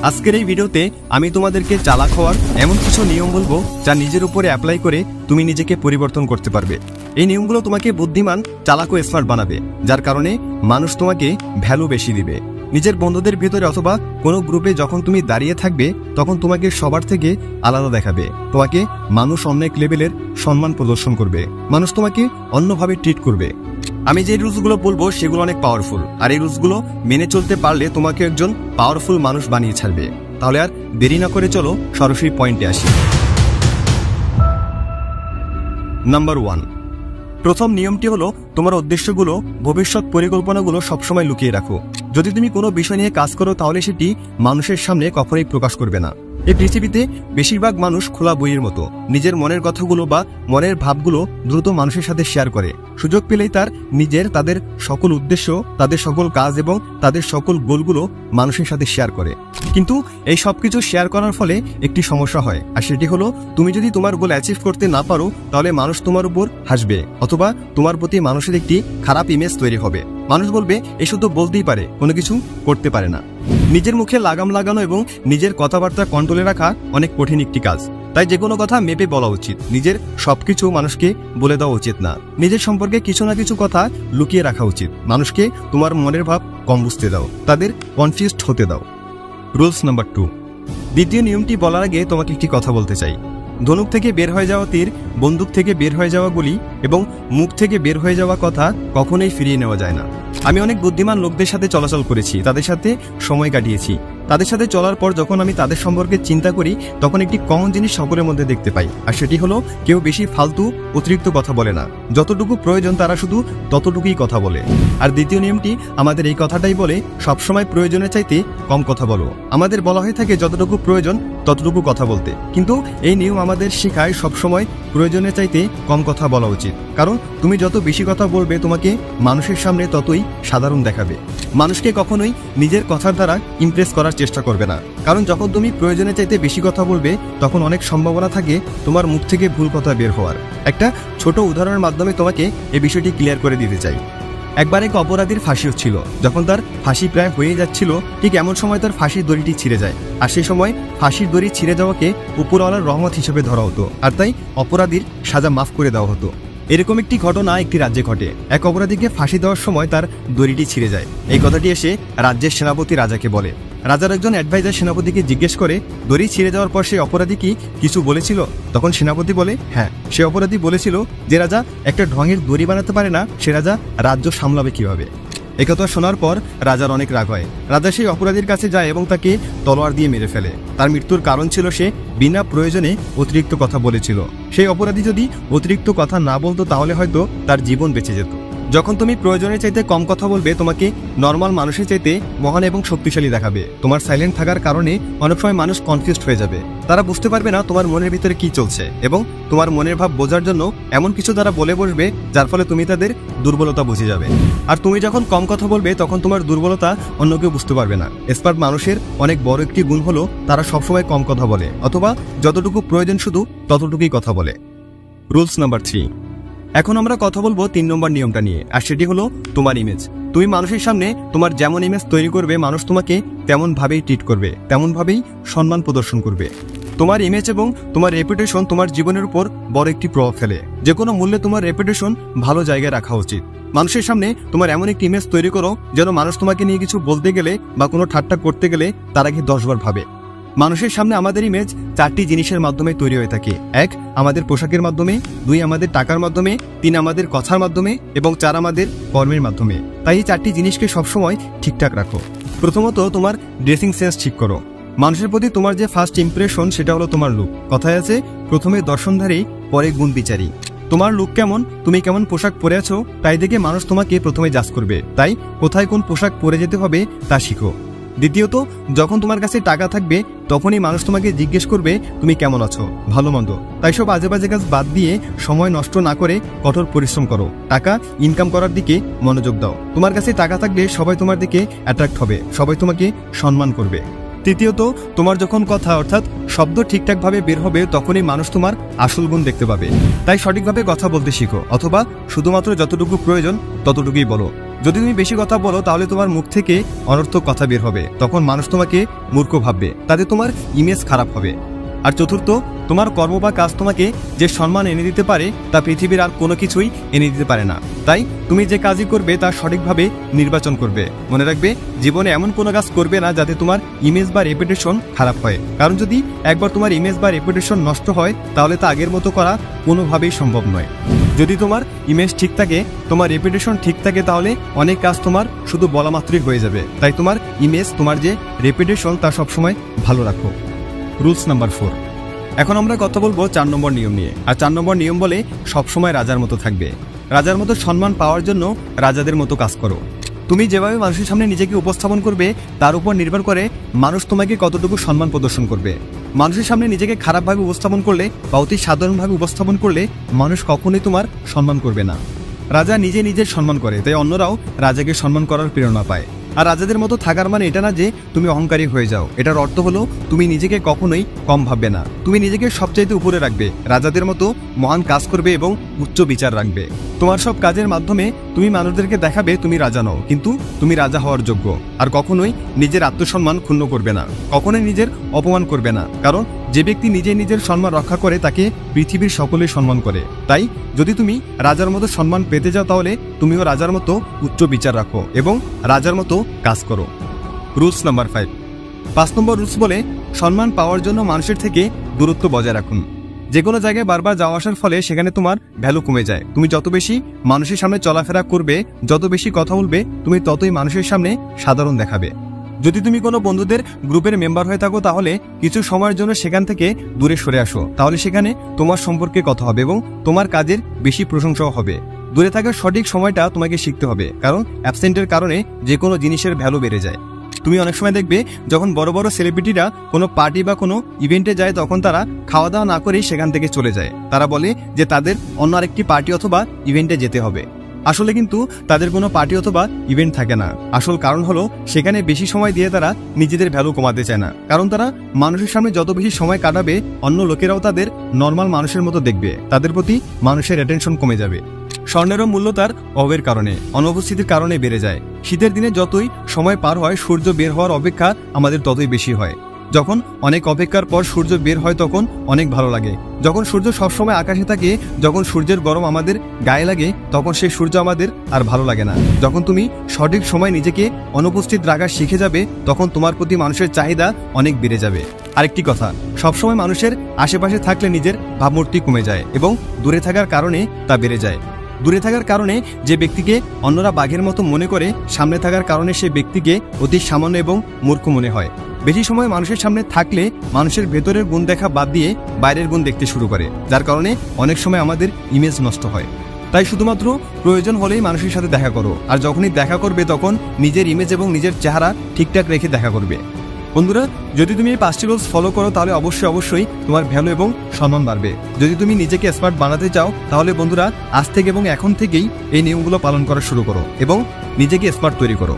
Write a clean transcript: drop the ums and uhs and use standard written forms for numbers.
আজকের এই ভিডিওতে আমি তোমাদেরকে চালাক হওয়ার এমন কিছু নিয়ম বলবো যা নিজের উপরে অ্যাপ্লাই করে তুমি নিজেকে পরিবর্তন করতে পারবে। এই নিয়মগুলো তোমাকে বুদ্ধিমান, চালাক ও স্মার্ট বানাবে, যার কারণে মানুষ তোমাকে ভ্যালু বেশি দিবে। নিজের বন্ধুদের ভিতরে অথবা কোনো গ্রুপে যখন তুমি দাঁড়িয়ে থাকবে তখন তোমাকে সবার থেকে আলাদা দেখাবে। তোমাকে মানুষ অনেক লেভেলের সম্মান প্রদর্শন করবে, মানুষ তোমাকে অন্যভাবে ট্রিট করবে। আমি যে রুলসগুলো বলবো সেগুলো অনেক পাওয়ারফুল, আর এই রুলসগুলো মেনে চলতে পারলে তোমাকে একজন পাওয়ারফুল মানুষ বানিয়ে ছাড়বে। তাহলে আর দেরি না করে চলো সরাসরি পয়েন্টে আসি। নাম্বার 1, প্রথম নিয়মটি হলো তোমার উদ্দেশ্যগুলো, ভবিষ্যৎ পরিকল্পনাগুলো সবসময় লুকিয়ে রাখো। যদি তুমি কোনো বিষয় নিয়ে কাজ করো তাহলে সেটি মানুষের সামনে কখনোই প্রকাশ করবে না। এই পৃথিবীতে বেশিরভাগ মানুষ খোলা বইয়ের মতো, নিজের মনের কথাগুলো বা মনের ভাবগুলো দ্রুত মানুষের সাথে শেয়ার করে। সুযোগ পেলেই তাদের সকল উদ্দেশ্য, তাদের সকল কাজ এবং তাদের সকল গোলগুলো মানুষের সাথে শেয়ার করে। কিন্তু এই সবকিছু শেয়ার করার ফলে একটি সমস্যা হয়, আর সেটি হলো তুমি যদি তোমার গোল অ্যাচিভ করতে না পারো তাহলে মানুষ তোমার উপর হাসবে, অথবা তোমার প্রতি মানুষের একটি খারাপ ইমেজ তৈরি হবে। মানুষ বলবে এ শুধু বলতেই পারে, কোনো কিছু করতে পারে না। নিজের মুখে লাগাম লাগানো এবং নিজের কথাবার্তা কন্ট্রোলে রাখা অনেক কঠিন একটি কাজ। তাই যে কোনো কথা মেপে বলা উচিত। নিজের সবকিছু মানুষকে বলে দেওয়া উচিত না। নিজের সম্পর্কে কিছু না কিছু কথা লুকিয়ে রাখা উচিত। মানুষকে তোমার মনের ভাব কম বুঝতে দাও, তাদের কনফিউজড হতে দাও। রুলস নাম্বার 2, দ্বিতীয় নিয়মটি বলার আগে তোমাকে একটি কথা বলতে চাই। ধনুক থেকে বের হয়ে যাওয়া তীর, বন্দুক থেকে বের হয়ে যাওয়া গুলি এবং মুখ থেকে বের হয়ে যাওয়া কথা কখনোই ফিরিয়ে নেওয়া যায় না। আমি অনেক বুদ্ধিমান লোকদের সাথে চলাচল করেছি, তাদের সাথে সময় কাটিয়েছি। তাদের সাথে চলার পর যখন আমি তাদের সম্পর্কে চিন্তা করি তখন একটি কমন জিনিস সকলের মধ্যে দেখতে পাই, আর সেটি হলো কেউ বেশি ফালতু অতিরিক্ত কথা বলে না। যতটুকু প্রয়োজন তারা শুধু ততটুকুই কথা বলে। আর দ্বিতীয় নিয়মটি আমাদের এই কথাটাই বলে, সবসময় প্রয়োজনের চাইতে কম কথা বলো। আমাদের বলা হয়ে থাকে যতটুকু প্রয়োজন ততটুকু কথা বলতে, কিন্তু এই নিয়ম আমাদের শেখায় সবসময় প্রয়োজনের চাইতে কম কথা বলা উচিত। কারণ তুমি যত বেশি কথা বলবে তোমাকে মানুষের সামনে ততই সাধারণ দেখাবে। মানুষকে কখনোই নিজের কথার দ্বারা ইমপ্রেস করার চেষ্টা করবে না, কারণ যখন তুমি প্রয়োজনের চাইতে বেশি কথা বলবে তখন অনেক সম্ভাবনা থাকে তোমার মুখ থেকে ভুল কথা বের হওয়ার। একটা ছোট উদাহরণের মাধ্যমে তোমাকে এই বিষয়টি ক্লিয়ার করে দিতে চাই। একবার এক অপরাধীর ফাঁসি হচ্ছিল। যখন তার ফাঁসি প্রায় হয়ে যাচ্ছিল ঠিক এমন সময় তার ফাঁসির দড়িটি ছিঁড়ে যায়, আর সেই সময় ফাঁসির দড়ি ছিঁড়ে যাওয়াকে উপরওয়ালার রহমত হিসেবে ধরা হতো, আর তাই অপরাধীর সাজা মাফ করে দেওয়া হতো। এরকম একটি ঘটনা একটি রাজ্যে ঘটে। এক অপরাধীকে ফাঁসি দেওয়ার সময় তার দড়িটি ছিঁড়ে যায়। এই কথাটি এসে রাজ্যের সেনাপতি রাজাকে বলে। রাজার একজন অ্যাডভাইজার সেনাপতিকে জিজ্ঞেস করে, দড়ি ছিঁড়ে যাওয়ার পর সেই অপরাধী কি কিছু বলেছিল? তখন সেনাপতি বলে, হ্যাঁ, সে অপরাধী বলেছিল যে রাজা একটা ঢঙের দড়ি বানাতে পারে না, সে রাজা রাজ্য সামলাবে কিভাবে। একথা শোনার পর রাজার অনেক রাগ হয়। রাজা সেই অপরাধীর কাছে যায় এবং তাকে তলোয়ার দিয়ে মেরে ফেলে। তার মৃত্যুর কারণ ছিল সে বিনা প্রয়োজনে অতিরিক্ত কথা বলেছিল। সেই অপরাধী যদি অতিরিক্ত কথা না বলতো তাহলে হয়তো তার জীবন বেঁচে যেত। যখন তুমি প্রয়োজনের চাইতে কম কথা বলবে তোমাকে নর্মাল মানুষের চাইতে মহান এবং শক্তিশালী দেখাবে। তোমার সাইলেন্ট থাকার কারণে অনেক সময় মানুষ কনফিউজড হয়ে যাবে। তারা বুঝতে পারবে না তোমার মনের ভিতরে কি চলছে, এবং তোমার মনের ভাব বোঝার জন্য এমন কিছু তারা বলে বসবে যার ফলে তুমি তাদের দুর্বলতা বুঝে যাবে। আর তুমি যখন কম কথা বলবে তখন তোমার দুর্বলতা অন্য কেউ বুঝতে পারবে না। স্মার্ট মানুষের অনেক বড় একটি গুণ হলো তারা সবসময় কম কথা বলে, অথবা যতটুকু প্রয়োজন শুধু ততটুকুই কথা বলে। রুলস নাম্বার 3, এখন আমরা কথা বলবো 3 নম্বর নিয়মটা নিয়ে, আর সেটি হলো তোমার ইমেজ। তুমি মানুষের সামনে তোমার যেমন ইমেজ তৈরি করবে মানুষ তোমাকে তেমন ভাবেই ট্রিট করবে, তেমন ভাবেই সম্মান প্রদর্শন করবে। তোমার ইমেজ এবং তোমার রেপুটেশন তোমার জীবনের উপর বড় একটি প্রভাব ফেলে। যে কোনো মূল্যে তোমার রেপুটেশন ভালো জায়গায় রাখা উচিত। মানুষের সামনে তোমার এমন একটি ইমেজ তৈরি করো যেন মানুষ তোমাকে নিয়ে কিছু বলতে গেলে বা কোনো ঠাট্টা করতে গেলে তার আগে 10 বার ভাবে। মানুষের সামনে আমাদের ইমেজ 4টি জিনিসের মাধ্যমে তৈরি হয়ে থাকে। 1, আমাদের পোশাকের মাধ্যমে, 2, আমাদের টাকার মাধ্যমে, 3, আমাদের কথার মাধ্যমে, এবং 4, আমাদের কর্মের মাধ্যমে। তাই এই 4টি জিনিসকে সবসময় ঠিকঠাক রাখো। প্রথমত তোমার ড্রেসিং সেন্স ঠিক করো। মানুষের প্রতি তোমার যে ফার্স্ট ইমপ্রেশন সেটা হলো তোমার লুক। কথায় আছে, প্রথমে দর্শনধারী পরে গুণ বিচারী। তোমার লুক কেমন, তুমি কেমন পোশাক পরে আছো তাই দেখে মানুষ তোমাকে প্রথমে জাজ করবে। তাই কোথায় কোন পোশাক পরে যেতে হবে তা শিখো। দ্বিতীয়ত, যখন তোমার কাছে টাকা থাকবে তখনই মানুষ তোমাকে জিজ্ঞেস করবে তুমি কেমন আছো, ভালো মন্দ। তাই সব আজে বাজে কাজ বাদ দিয়ে সময় নষ্ট না করে কঠোর পরিশ্রম করো। টাকা ইনকাম করার দিকে মনোযোগ দাও। তোমার কাছে টাকা থাকলে সবাই তোমার দিকে অ্যাট্রাক্ট হবে, সবাই তোমাকে সম্মান করবে। তৃতীয়ত, তোমার যখন কথা অর্থাৎ শব্দ ঠিকঠাকভাবে বের হবে তখনই মানুষ তোমার আসল গুণ দেখতে পাবে। তাই সঠিকভাবে কথা বলতে শিখো, অথবা শুধুমাত্র যতটুকু প্রয়োজন ততটুকুই বলো। যদি তুমি বেশি কথা বলো তাহলে তোমার মুখ থেকে অনর্থক কথা বের হবে, তখন মানুষ তোমাকে মূর্খ ভাববে, তাতে তোমার ইমেজ খারাপ হবে। আর চতুর্থ, তোমার কর্ম বা কাজ তোমাকে যে সম্মান এনে দিতে পারে তা পৃথিবীর আর কোনো কিছুই এনে দিতে পারে না। তাই তুমি যে কাজই করবে তা সঠিকভাবে নির্বাচন করবে। মনে রাখবে, জীবনে এমন কোনো কাজ করবে না যাতে তোমার ইমেজ বা রেপুটেশন খারাপ হয়, কারণ যদি একবার তোমার ইমেজ বা রেপুটেশন নষ্ট হয় তাহলে তা আগের মতো করা কোনোভাবেই সম্ভব নয়। যদি তোমার ইমেজ ঠিক থাকে, তোমার রেপুটেশন ঠিক থাকে, তাহলে অনেক কাজ তোমার শুধু বলা মাত্রই হয়ে যাবে। তাই তোমার ইমেজ, তোমার যে রেপুটেশন তা সবসময় ভালো রাখো। Rules number 4। এখন আমরা কথা বলবো 4 নম্বর নিয়ম নিয়ে। আর 4 নম্বর নিয়ম বলে, সবসময় রাজার মতো থাকবে। রাজার মতো সম্মান পাওয়ার জন্য রাজাদের মতো কাজ করো। তুমি যেভাবে মানুষের সামনে নিজেকে উপস্থাপন করবে তার উপর নির্ভর করে মানুষ তোমাকে কতটুকু সম্মান প্রদর্শন করবে। মানুষের সামনে নিজেকে খারাপভাবে উপস্থাপন করলে বা অতি সাধারণভাবে উপস্থাপন করলে মানুষ কখনোই তোমার সম্মান করবে না। রাজা নিজে নিজের সম্মান করে, তাই অন্যরাও রাজাকে সম্মান করার প্রেরণা পায়। আর রাজাদের মতো থাকার মানে এটা না যে তুমি অহংকারী হয়ে যাও, এটার অর্থ হলো তুমি নিজেকে কখনোই কম ভাববে না, তুমি নিজেকে সবচাইতে উপরে রাখবে, রাজাদের মতো মহান কাজ করবে এবং উচ্চ বিচার রাখবে। তোমার সব কাজের মাধ্যমে তুমি মানুষদেরকে দেখাবে তুমি রাজা নও, কিন্তু তুমি রাজা হওয়ার যোগ্য। আর কখনোই নিজের আত্মসম্মান ক্ষুণ্ণ করবে না, কখনোই নিজের অপমান করবে না, কারণ যে ব্যক্তি নিজে নিজের সম্মান রক্ষা করে তাকে পৃথিবীর সকলে সম্মান করে। তাই যদি তুমি রাজার মতো সম্মান পেতে যাও তাহলে তুমিও রাজার মতো উচ্চ বিচার রাখো এবং রাজার মতো কাজ করো। রুলস নাম্বার 5 নম্বর রুলস বলে, সম্মান পাওয়ার জন্য মানুষের থেকে দূরত্ব বজায় রাখুন। যে কোনো জায়গায় বারবার যাওয়া আসার ফলে সেখানে তোমার ভ্যালু কমে যায়। তুমি যত বেশি মানুষের সামনে চলাফেরা করবে, যত বেশি কথা বলবে, তুমি ততই মানুষের সামনে সাধারণ দেখাবে। যদি তুমি কোনো বন্ধুদের গ্রুপের মেম্বার হয়ে থাকো তাহলে কিছু সময়ের জন্য সেখান থেকে দূরে সরে আসো, তাহলে সেখানে তোমার সম্পর্কে কথা হবে এবং তোমার কাজের বেশি প্রশংসাও হবে। দূরে থাকার সঠিক সময়টা তোমাকে শিখতে হবে, কারণ অ্যাবসেন্টের কারণে যে কোনো জিনিসের ভ্যালু বেড়ে যায়। তুমি অনেক সময় দেখবে যখন বড় বড় সেলিব্রিটিরা কোনো পার্টি বা কোনো ইভেন্টে যায় তখন তারা খাওয়া দাওয়া না করেই সেখান থেকে চলে যায়। তারা বলে যে তাদের অন্য আরেকটি পার্টি অথবা ইভেন্টে যেতে হবে। আসলে কিন্তু তাদের কোনো পার্টি অথবা ইভেন্ট থাকে না। আসল কারণ হলো সেখানে বেশি সময় দিয়ে তারা নিজেদের ভ্যালু কমাতে চায় না, কারণ তারা মানুষের সামনে যত বেশি সময় কাটাবে অন্য লোকেরাও তাদের নর্মাল মানুষের মতো দেখবে, তাদের প্রতি মানুষের অ্যাটেনশন কমে যাবে। স্বর্ণেরও মূল্য তার অভাবের কারণে, অনুপস্থিতির কারণে বেড়ে যায়। শীতের দিনে যতই সময় পার হয় সূর্য বের হওয়ার অপেক্ষা আমাদের ততই বেশি হয়। যখন অনেক অপেক্ষার পর সূর্য বের হয় তখন অনেক ভালো লাগে। যখন সূর্য সবসময় আকাশে থাকে, যখন সূর্যের গরম আমাদের গায়ে লাগে, তখন সেই সূর্য আমাদের আর ভালো লাগে না। যখন তুমি সঠিক সময় নিজেকে অনুপস্থিত রাখা শিখে যাবে তখন তোমার প্রতি মানুষের চাহিদা অনেক বেড়ে যাবে। আরেকটি কথা, সবসময় মানুষের আশেপাশে থাকলে নিজের ভাবমূর্তি কমে যায় এবং দূরে থাকার কারণে তা বেড়ে যায়। দূরে থাকার কারণে যে ব্যক্তিকে অন্যরা বাঘের মতো মনে করে, সামনে থাকার কারণে সে ব্যক্তিকে অতি সামান্য এবং মূর্খ মনে হয়। বেশি সময় মানুষের সামনে থাকলে মানুষের ভেতরের গুণ দেখা বাদ দিয়ে বাইরের গুণ দেখতে শুরু করে, যার কারণে অনেক সময় আমাদের ইমেজ নষ্ট হয়। তাই শুধুমাত্র প্রয়োজন হলেই মানুষের সাথে দেখা করো, আর যখনই দেখা করবে তখন নিজের ইমেজ এবং নিজের চেহারা ঠিকঠাক রেখে দেখা করবে। বন্ধুরা, যদি তুমি এই 5টি রুলস ফলো করো তাহলে অবশ্যই তোমার ভ্যালু এবং সম্মান বাড়বে। যদি তুমি নিজেকে স্মার্ট বানাতে চাও তাহলে বন্ধুরা আজ থেকে এবং এখন থেকেই এই নিয়মগুলো পালন করা শুরু করো এবং নিজেকে স্মার্ট তৈরি করো।